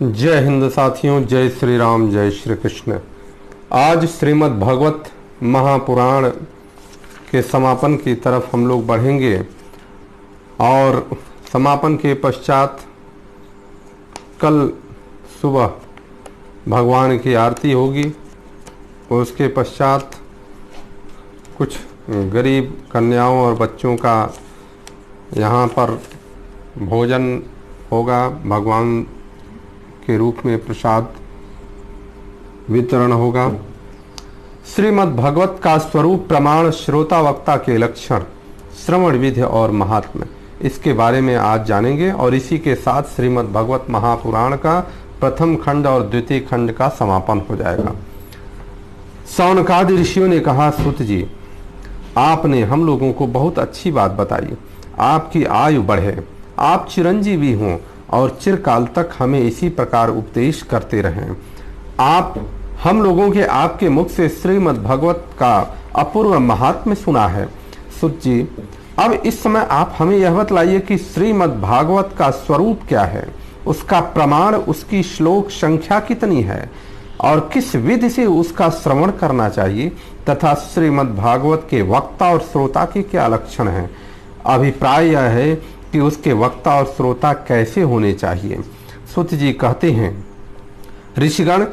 जय हिंद साथियों, जय श्री राम, जय श्री कृष्ण। आज श्रीमद् भागवत महापुराण के समापन की तरफ हम लोग बढ़ेंगे और समापन के पश्चात कल सुबह भगवान की आरती होगी। उसके पश्चात कुछ गरीब कन्याओं और बच्चों का यहाँ पर भोजन होगा, भगवान के रूप में प्रसाद वितरण होगा। श्रीमद् भागवत का स्वरूप, प्रमाण, श्रोता वक्ता के लक्षण, श्रवण विधि और महात्म्य, इसके बारे में आज जानेंगे। और इसी के साथ श्रीमद् भागवत महापुराण का प्रथम खंड और द्वितीय खंड का समापन हो जाएगा। शौनकादि ऋषियों ने कहा, सूत जी, आपने हम लोगों को बहुत अच्छी बात बताई। आपकी आयु बढ़े, आप चिरंजीवी हों और चिरकाल तक हमें इसी प्रकार उपदेश करते रहें। आप हम लोगों के आपके मुख से श्रीमद् भागवत का अपूर्व महात्म्य सुना है। सुत जी, अब इस समय आप हमें यह बतलाइए कि श्रीमद् भागवत का स्वरूप क्या है, उसका प्रमाण, उसकी श्लोक संख्या कितनी है और किस विधि से उसका श्रवण करना चाहिए, तथा श्रीमद् भागवत के वक्ता और श्रोता के क्या लक्षण हैं। अभिप्राय यह है कि उसके वक्ता और श्रोता कैसे होने चाहिए। सुत जी कहते हैं, ऋषिगण,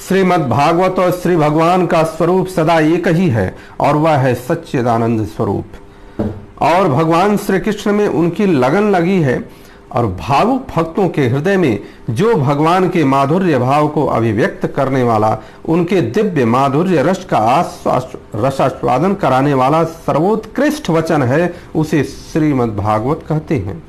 श्रीमद् भागवत और श्री भगवान का स्वरूप सदा एक ही है और वह है सच्चिदानंद स्वरूप। और भगवान श्री कृष्ण में उनकी लगन लगी है और भावुक भक्तों के हृदय में जो भगवान के माधुर्य भाव को अभिव्यक्त करने वाला, उनके दिव्य माधुर्य रस का रसास्वादन कराने वाला सर्वोत्कृष्ट वचन है, उसे श्रीमद् भागवत कहते हैं।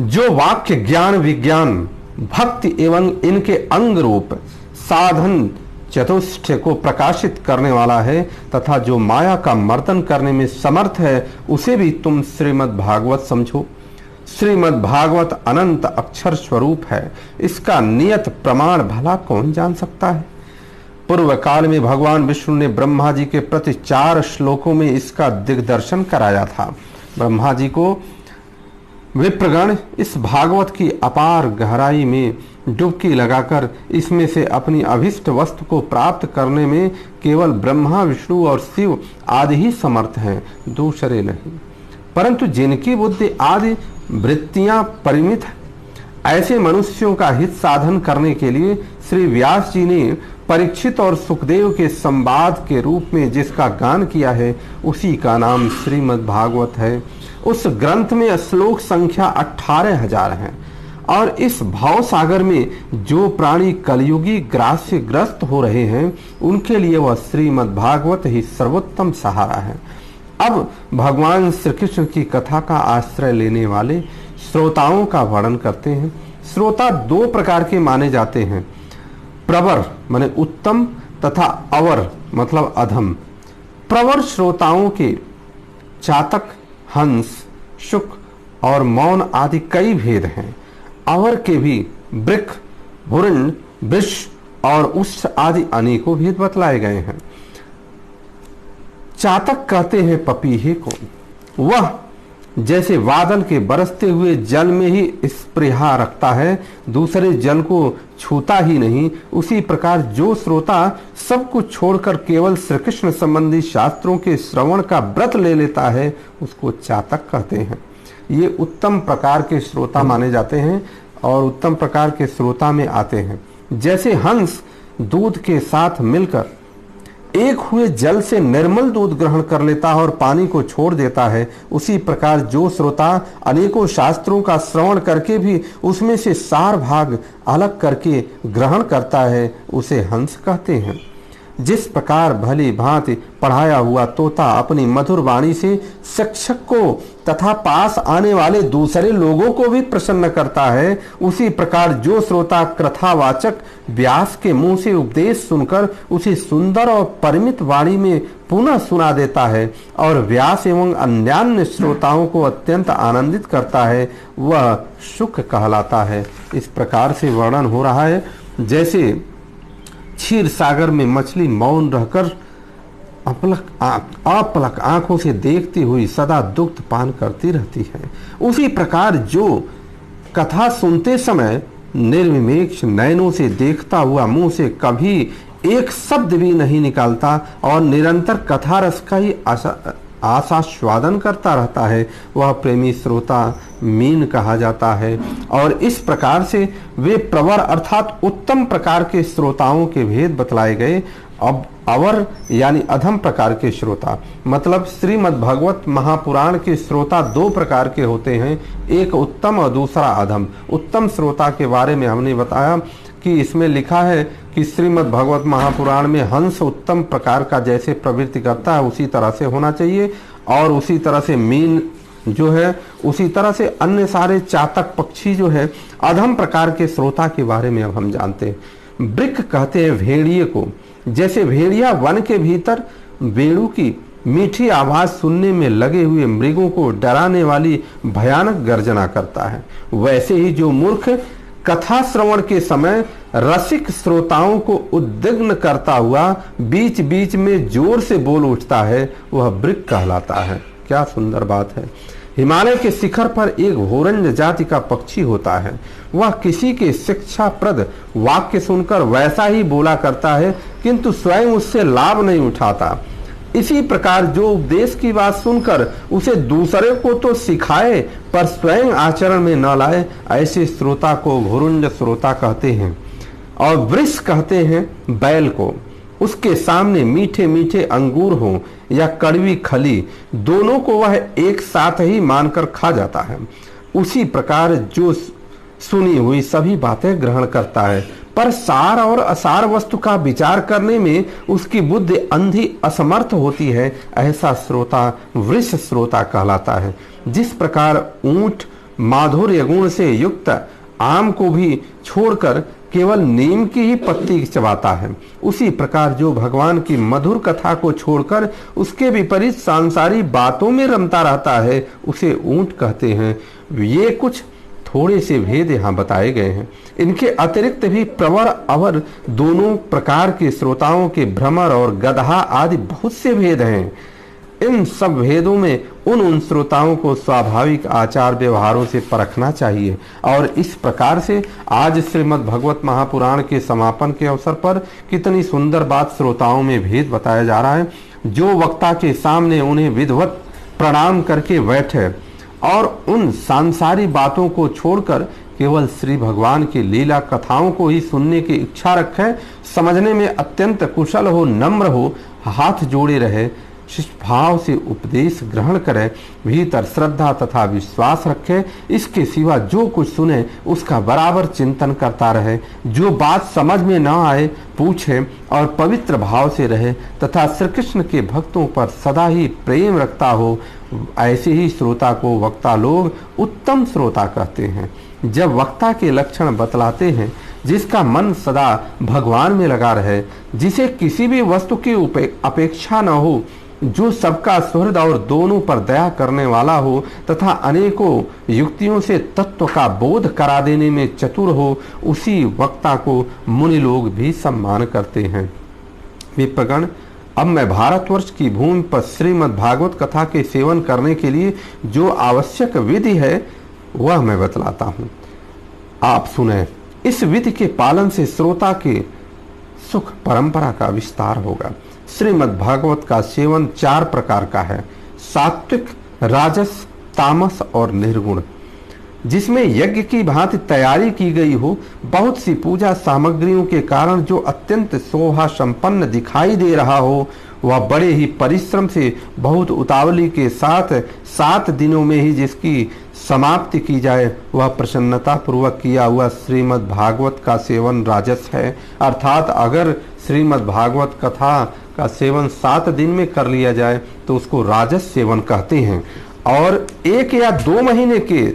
जो वाक्य, ज्ञान, विज्ञान, भक्ति एवं इनके अंग रूप साधन चतुष्टय को प्रकाशित करने वाला है तथा जो माया का मर्दन करने में समर्थ है, उसे भी तुम श्रीमद् भागवत समझो। श्रीमद् भागवत अनंत अक्षर स्वरूप है, इसका नियत प्रमाण भला कौन जान सकता है। पूर्व काल में भगवान विष्णु ने ब्रह्मा जी के प्रति 4 श्लोकों में इसका दिग्दर्शन कराया था। ब्रह्मा जी को विप्रगण इस भागवत की अपार गहराई में डुबकी लगाकर इसमें से अपनी अभिष्ट वस्तु को प्राप्त करने में केवल ब्रह्मा, विष्णु और शिव आदि ही समर्थ हैं, दूसरे नहीं। परंतु जिनकी बुद्धि आदि वृत्तियां परिमित है, ऐसे मनुष्यों का हित साधन करने के लिए श्री व्यास जी ने परीक्षित और सुखदेव के संवाद के रूप में जिसका गान किया है, उसी का नाम श्रीमद् भागवत है। उस ग्रंथ में श्लोक संख्या 18,000 है और इस भाव सागर में जो प्राणी कलयुगी ग्रास्य ग्रस्त हो रहे हैं, उनके लिए वह श्रीमद् भागवत ही सर्वोत्तम सहारा है। अब भगवान श्री कृष्ण की कथा का आश्रय लेने वाले श्रोताओं का वर्णन करते हैं। श्रोता 2 प्रकार के माने जाते हैं, प्रवर माने उत्तम तथा अवर मतलब अधम। प्रवर श्रोताओं के चातक, हंस, शुक और मौन आदि कई भेद हैं। अवर के भी वृक्ष, हुरण, वृष और उष्ठ आदि अनेकों भेद बतलाए गए हैं। चातक कहते हैं पपीहे को, वह जैसे बादल के बरसते हुए जल में ही स्पृहा रखता है, दूसरे जल को छूता ही नहीं, उसी प्रकार जो श्रोता सब कुछ छोड़कर केवल श्री कृष्ण संबंधी शास्त्रों के श्रवण का व्रत ले लेता है, उसको चातक कहते हैं। ये उत्तम प्रकार के श्रोता माने जाते हैं और उत्तम प्रकार के श्रोता में आते हैं। जैसे हंस दूध के साथ मिलकर एक हुए जल से निर्मल दूध ग्रहण कर लेता है और पानी को छोड़ देता है, उसी प्रकार जो श्रोता अनेकों शास्त्रों का श्रवण करके भी उसमें से सार भाग अलग करके ग्रहण करता है, उसे हंस कहते हैं। जिस प्रकार भली भांति पढ़ाया हुआ तोता अपनी मधुर वाणी से शिक्षक को तथा पास आने वाले दूसरे लोगों को भी प्रसन्न करता है, उसी प्रकार जो श्रोता कथावाचक व्यास के मुंह से उपदेश सुनकर उसे सुंदर और परिमित वाणी में पुनः सुना देता है और व्यास एवं अन्यान्य श्रोताओं को अत्यंत आनंदित करता है, वह शुक कहलाता है। इस प्रकार से वर्णन हो रहा है जैसे क्षीर सागर में मछली मौन रहकर अपलक आंखों से देखती हुई सदा दुग्ध पान करती रहती है, उसी प्रकार जो कथा सुनते समय निर्विमेक्ष नयनों से देखता हुआ मुंह से कभी एक शब्द भी नहीं निकालता और निरंतर कथा रस का ही आस्वादन करता रहता है, वह प्रेमी श्रोता मीन कहा जाता है। और इस प्रकार से वे प्रवर अर्थात उत्तम प्रकार के श्रोताओं के भेद बतलाए गए। अब अवर यानी अधम प्रकार के श्रोता, मतलब श्रीमद् भागवत महापुराण के श्रोता दो प्रकार के होते हैं, एक उत्तम और दूसरा अधम। उत्तम श्रोता के बारे में हमने बताया कि इसमें लिखा है कि श्रीमद् भागवत महापुराण में हंस उत्तम प्रकार का जैसे प्रवृत्ति करता है उसी तरह से होना चाहिए, और उसी तरह से मीन जो है, उसी तरह से अन्य सारे चातक पक्षी जो है अधम प्रकार के श्रोता के बारे में अब हम जानते हैं। वृक्क कहते हैं भेड़िए को। जैसे भेड़िया वन के भीतर वेणु की मीठी आवाज सुनने में लगे हुए मृगों को डराने वाली भयानक गर्जना करता है, वैसे ही जो मूर्ख कथा श्रवण के समय रसिक श्रोताओं को उद्विग्न करता हुआ बीच बीच में जोर से बोल उठता है, वह वृक्क कहलाता है। क्या सुंदर बात है। हिमालय के शिखर पर एक होरंज जाति का पक्षी होता है। वह किसी के शिक्षाप्रद वाक्य सुनकर वैसा ही बोला करता है, किंतु स्वयं उससे लाभ नहीं उठाता। इसी प्रकार जो उपदेश की बात सुनकर उसे दूसरे को तो सिखाए पर स्वयं आचरण में न लाए, ऐसे श्रोता को घुरुंज श्रोता कहते हैं। और वृष कहते हैं बैल को। उसके सामने मीठे मीठे अंगूर हो या कड़वी खली, दोनों को वह एक साथ ही मानकर खा जाता है। उसी प्रकार जो सुनी हुई सभी बातें ग्रहण करता है, पर सार और असार वस्तु का विचार करने में उसकी बुद्धि अंधी असमर्थ होती है, ऐसा श्रोता वृष श्रोता कहलाता है। जिस प्रकार ऊंट माधुर्य गुण से युक्त आम को भी छोड़कर केवल नीम की ही पत्ती चबाता है, उसी प्रकार जो भगवान की मधुर कथा को छोड़कर उसके विपरीत सांसारिक बातों में रमता रहता है, उसे ऊंट कहते हैं। ये कुछ थोड़े से भेद यहाँ बताए गए हैं। इनके अतिरिक्त भी प्रवर अवर दोनों प्रकार के श्रोताओं के भ्रमर और गधा आदि बहुत से भेद हैं। इन सब भेदों में उन श्रोताओं को स्वाभाविक आचार व्यवहारों से परखना चाहिए। और इस प्रकार से आज श्रीमद् भगवत महापुराण के समापन के अवसर पर कितनी सुंदर बात श्रोताओं में भेद बताया जा रहा है। जो वक्ता के सामने उन्हें विधिवत प्रणाम करके बैठे और उन सांसारिक बातों को छोड़कर केवल श्री भगवान की लीला कथाओं को ही सुनने की इच्छा रखे, समझने में अत्यंत कुशल हो, नम्र हो, हाथ जोड़े रहे, भाव से उपदेश ग्रहण करे, भीतर श्रद्धा तथा विश्वास रखे, इसके सिवा जो कुछ सुने उसका बराबर चिंतन करता रहे, जो बात समझ में न आए पूछे और पवित्र भाव से रहे तथा श्री कृष्ण के भक्तों पर सदा ही प्रेम रखता हो, ऐसे ही श्रोता को वक्ता लोग उत्तम श्रोता कहते हैं। जब वक्ता के लक्षण बतलाते हैं, जिसका मन सदा भगवान में लगा रहे, जिसे किसी भी वस्तु की अपेक्षा न हो, जो सबका सुहृद और दोनों पर दया करने वाला हो तथा अनेकों युक्तियों से तत्व का बोध करा देने में चतुर हो, उसी वक्ता को मुनि लोग भी सम्मान करते हैं। विप्रगण, अब मैं भारतवर्ष की भूमि पर श्रीमद् भागवत कथा के सेवन करने के लिए जो आवश्यक विधि है वह मैं बतलाता हूँ, आप सुने। इस विधि के पालन से श्रोता के सुख परंपरा का विस्तार होगा। श्रीमद् भागवत का सेवन 4 प्रकार का है, सात्विक, राजस, तामस और निर्गुण। जिसमें यज्ञ की भांति तैयारी की गई हो, बहुत सी पूजा सामग्रियों के कारण जो अत्यंत शोभा संपन्न दिखाई दे रहा हो, वह बड़े ही परिश्रम से बहुत उतावली के साथ 7 दिनों में ही जिसकी समाप्ति की जाए, वह प्रसन्नता पूर्वक किया हुआ श्रीमद् भागवत का सेवन राजस है। अर्थात अगर श्रीमद् भागवत कथा का सेवन 7 दिन में कर लिया जाए तो उसको राजस सेवन कहते हैं। और 1 या 2 महीने के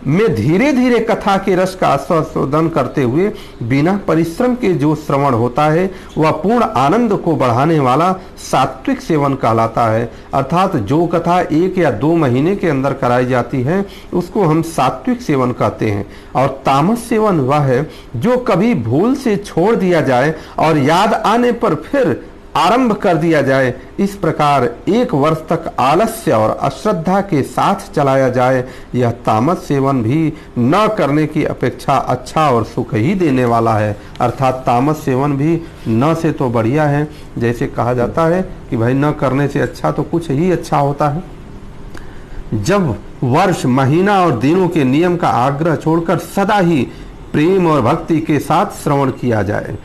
में धीरे धीरे कथा के रस का आस्वादन करते हुए बिना परिश्रम के जो श्रवण होता है, वह पूर्ण आनंद को बढ़ाने वाला सात्विक सेवन कहलाता है। अर्थात जो कथा 1 या 2 महीने के अंदर कराई जाती है उसको हम सात्विक सेवन कहते हैं। और तामस सेवन वह है जो कभी भूल से छोड़ दिया जाए और याद आने पर फिर आरंभ कर दिया जाए। इस प्रकार 1 वर्ष तक आलस्य और अश्रद्धा के साथ चलाया जाए। यह तामस सेवन भी न करने की अपेक्षा अच्छा और सुख ही देने वाला है। अर्थात तामस सेवन भी न से तो बढ़िया है। जैसे कहा जाता है कि भाई न करने से अच्छा तो कुछ ही अच्छा होता है। जब वर्ष, महीना और दिनों के नियम का आग्रह छोड़कर सदा ही प्रेम और भक्ति के साथ श्रवण किया जाए,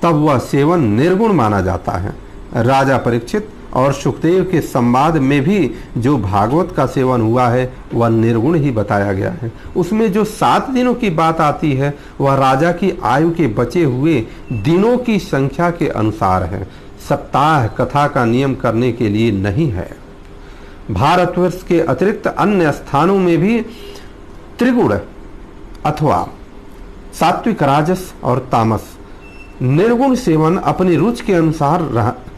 तब वह सेवन निर्गुण माना जाता है। राजा परीक्षित और सुखदेव के संवाद में भी जो भागवत का सेवन हुआ है वह निर्गुण ही बताया गया है। उसमें जो 7 दिनों की बात आती है वह राजा की आयु के बचे हुए दिनों की संख्या के अनुसार है, सप्ताह कथा का नियम करने के लिए नहीं है। भारतवर्ष के अतिरिक्त अन्य स्थानों में भी त्रिगुण अथवा सात्विक, राजस और तामस निर्गुण सेवन अपनी रुचि के अनुसार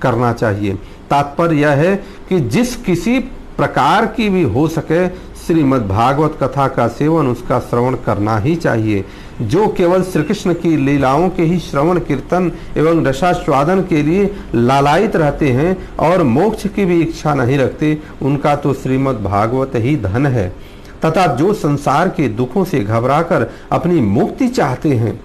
करना चाहिए। तात्पर्य यह है कि जिस किसी प्रकार की भी हो सके श्रीमद् भागवत कथा का सेवन, उसका श्रवण करना ही चाहिए। जो केवल श्री कृष्ण की लीलाओं के ही श्रवण, कीर्तन एवं रसास्वादन के लिए लालायित रहते हैं और मोक्ष की भी इच्छा नहीं रखते, उनका तो श्रीमद् भागवत ही धन है। तथा जो संसार के दुखों से घबराकर अपनी मुक्ति चाहते हैं,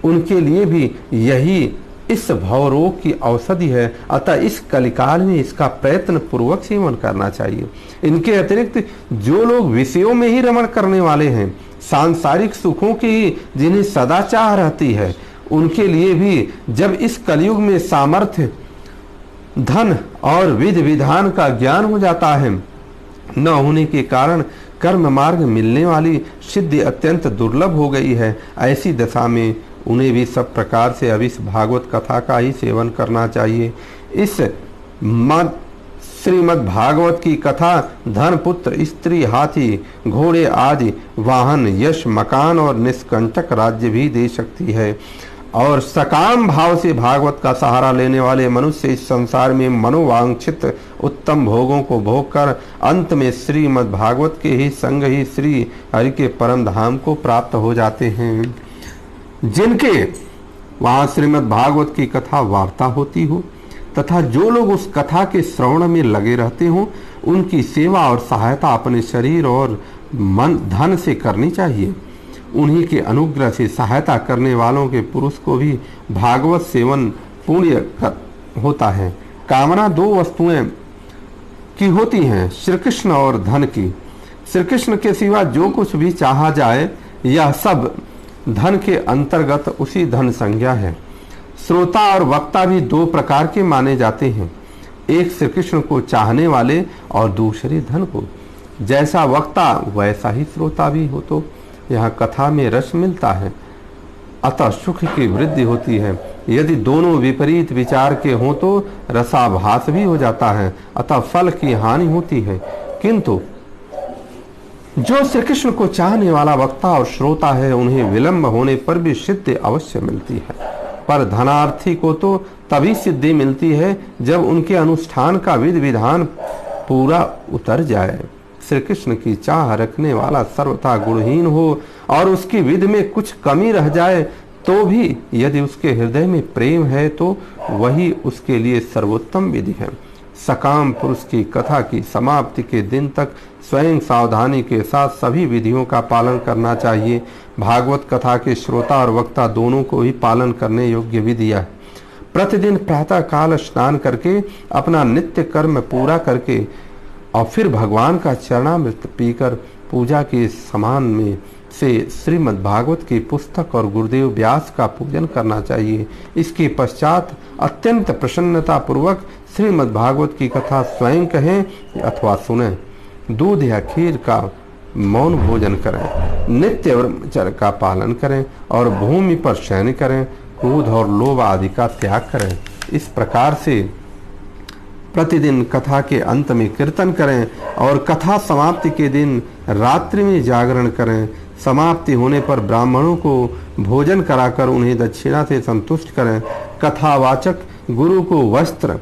उनके लिए भी यही इस भवरोग की औषधि है। अतः इस कलिकाल में इसका प्रयत्न पूर्वक सेवन करना चाहिए। इनके अतिरिक्त जो लोग विषयों में ही रमण करने वाले हैं, सांसारिक सुखों की जिन्हें सदा चाह रहती है, उनके लिए भी जब इस कलयुग में सामर्थ्य, धन और विधि विधान का ज्ञान हो जाता है, न होने के कारण कर्म मार्ग मिलने वाली सिद्धि अत्यंत दुर्लभ हो गई है, ऐसी दशा में उन्हें भी सब प्रकार से अब इस भागवत कथा का ही सेवन करना चाहिए। इस श्रीमद् भागवत की कथा धन, पुत्र, स्त्री, हाथी, घोड़े आदि वाहन, यश, मकान और निष्कंटक राज्य भी दे सकती है। और सकाम भाव से भागवत का सहारा लेने वाले मनुष्य इस संसार में मनोवांछित उत्तम भोगों को भोग कर अंत में श्रीमद् भागवत के ही संग ही श्री हरि के परम धाम को प्राप्त हो जाते हैं। जिनके वहां श्रीमद् भागवत की कथा वार्ता होती हो तथा जो लोग उस कथा के श्रवण में लगे रहते हो, उनकी सेवा और सहायता अपने शरीर और मन, धन से करनी चाहिए। उन्हीं के अनुग्रह से सहायता करने वालों के पुरुष को भी भागवत सेवन पुण्य होता है। कामना 2 वस्तुएं की होती हैं, श्री कृष्ण और धन की। श्री कृष्ण के सिवा जो कुछ भी चाहा जाए, यह सब धन के अंतर्गत उसी धन संज्ञा है। श्रोता और वक्ता भी 2 प्रकार के माने जाते हैं, एक श्री कृष्ण को चाहने वाले और दूसरे धन को। जैसा वक्ता वैसा ही श्रोता भी हो, तो यहाँ कथा में रस मिलता है, अतः सुख की वृद्धि होती है। यदि दोनों विपरीत विचार के हों तो रसाभास भी हो जाता है, अतः फल की हानि होती है। किंतु जो श्री कृष्ण को चाहने वाला वक्ता और श्रोता है, उन्हें विलंब होने पर भी सिद्धि अवश्य मिलती है। पर धनार्थी को तो तभी सिद्धि मिलती है जब उनके अनुष्ठान का विधि विधान पूरा उतर जाए। श्री कृष्ण की चाह रखने वाला सर्वथा गुणहीन हो और उसकी विधि में कुछ कमी रह जाए, तो भी यदि उसके हृदय में प्रेम है तो वही उसके लिए सर्वोत्तम विधि है। सकाम पुरुष की कथा की समाप्ति के दिन तक स्वयं सावधानी के साथ सभी विधियों का पालन करना चाहिए। भागवत कथा के श्रोता और वक्ता दोनों को ही पालन करने योग्य विधि है। प्रतिदिन प्रातः काल स्नान करके अपना नित्य कर्म पूरा करके और फिर भगवान का चरणामृत पीकर पूजा के समान में से श्रीमद् भागवत की पुस्तक और गुरुदेव व्यास का पूजन करना चाहिए। इसके पश्चात अत्यंत प्रसन्नता पूर्वक श्रीमद् भागवत की कथा स्वयं कहें अथवा सुने। दूध या खीर का मौन भोजन करें, नित्य ब्रह्मचर्य का पालन करें और भूमि पर शयन करें। क्रोध और लोभ आदि का त्याग करें। इस प्रकार से प्रतिदिन कथा के अंत में कीर्तन करें और कथा समाप्ति के दिन रात्रि में जागरण करें। समाप्ति होने पर ब्राह्मणों को भोजन कराकर उन्हें दक्षिणा से संतुष्ट करें। कथावाचक गुरु को वस्त्र,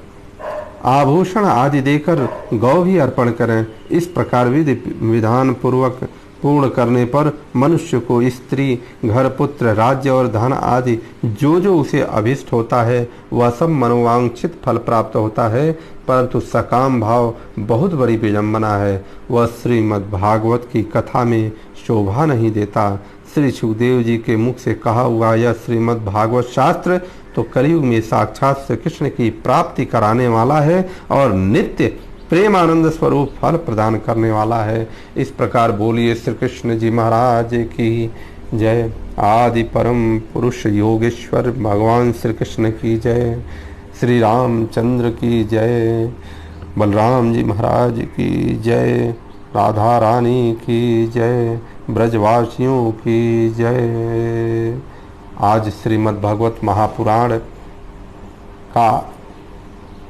आभूषण आदि देकर गौ भी अर्पण करें। इस प्रकार विधि विधान पूर्वक पूर्ण करने पर मनुष्य को स्त्री, घर, पुत्र, राज्य और धन आदि जो जो उसे अभिष्ट होता है वह सब मनोवांछित फल प्राप्त होता है। परंतु सकाम भाव बहुत बड़ी विडंबना है, वह श्रीमद् भागवत की कथा में शोभा नहीं देता। श्री सुखदेव जी के मुख से कहा हुआ यह श्रीमद् भागवत शास्त्र तो कलयुग में साक्षात श्री कृष्ण की प्राप्ति कराने वाला है और नित्य प्रेमानंद स्वरूप फल प्रदान करने वाला है। इस प्रकार बोलिए श्री कृष्ण जी महाराज की जय। आदि परम पुरुष योगेश्वर भगवान श्री कृष्ण की जय। श्री रामचंद्र की जय। बलराम जी महाराज की जय। राधा रानी की जय। ब्रजवासियों की जय। आज श्रीमद् भागवत महापुराण का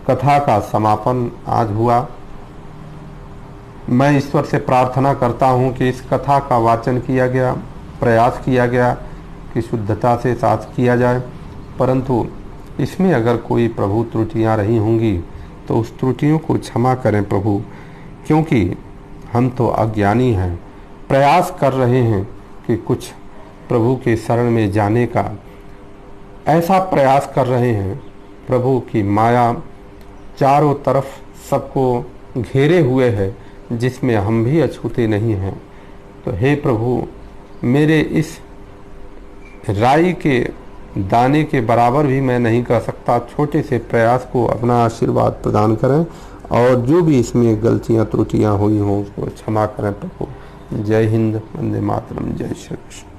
कथा का समापन आज हुआ। मैं ईश्वर से प्रार्थना करता हूँ कि इस कथा का वाचन किया गया, प्रयास किया गया कि शुद्धता से साथ किया जाए, परंतु इसमें अगर कोई प्रभु त्रुटियाँ रही होंगी तो उस त्रुटियों को क्षमा करें प्रभु, क्योंकि हम तो अज्ञानी हैं। प्रयास कर रहे हैं कि कुछ प्रभु के शरण में जाने का ऐसा प्रयास कर रहे हैं। प्रभु की माया चारों तरफ सबको घेरे हुए है, जिसमें हम भी अछूते नहीं हैं। तो हे प्रभु, मेरे इस राई के दाने के बराबर भी मैं नहीं कर सकता, छोटे से प्रयास को अपना आशीर्वाद प्रदान करें और जो भी इसमें गलतियां त्रुटियां हुई हों उसको क्षमा करें प्रभु। जय हिंद, वंदे मातरम, जय श्री कृष्ण।